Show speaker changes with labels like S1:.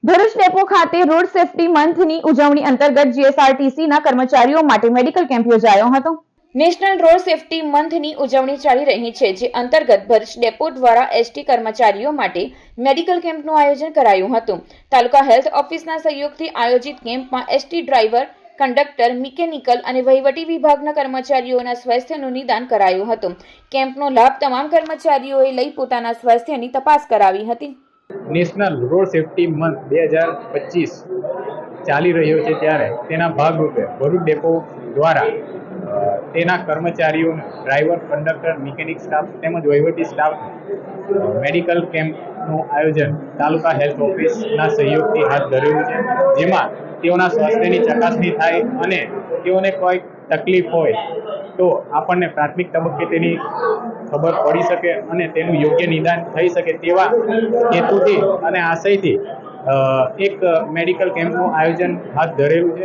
S1: Bharuch depot ખાતે road safety મંથની ઉજવણી અંતર્ગત જીએસઆરટીસીના કર્મચારીઓ માટે મેડિકલ કેમ્પ યોજાયો હતો। નેશનલ રોડ સેફટી મંથની ઉજવણી ચાલી રહી છે, જે અંતર્ગત ભરૂચ ડેપો દ્વારા એસટી કર્મચારીઓ માટે મેડિકલ કેમ્પનું આયોજન કરાયું હતું। તાલુકા હેલ્થ ઓફિસના સહયોગથી આયોજિત કેમ્પમાં એસટી ડ્રાઈવર, કંડક્ટર, મિકેનિકલ અને વહીવટી વિભાગના કર્મચારીઓના સ્વાસ્થ્યનું નિદાન કરાયું હતું। કેમ્પનો લાભ તમામ કર્મચારીઓએ લઈ પોતાના સ્વાસ્થ્યની તપાસ કરાવી હતી।
S2: નેશનલ રોડ સેફટી મંથ 2025 ચાલી રહ્યો છે, ત્યારે તેના ભાગરૂપે ભરૂચ ડેપો દ્વારા તેના કર્મચારીઓને ડ્રાઈવર, કંડક્ટર, મિકેનિક સ્ટાફ તેમજ વહીવટી સ્ટાફ મેડિકલ કેમ્પનું આયોજન તાલુકા હેલ્થ ઓફિસના સહયોગથી હાથ ધરેલું છે, જેમાં તેઓના સ્વાસ્થ્યની ચકાસણી થાય અને તેઓને કોઈ તકલીફ હોય તો આપણને પ્રાથમિક તબક્કે તેની ખબર પડી શકે અને તેનું યોગ્ય નિદાન થઈ શકે તેવા હેતુથી અને આશયથી એક મેડિકલ કેમ્પનું આયોજન હાથ ધરેલું છે।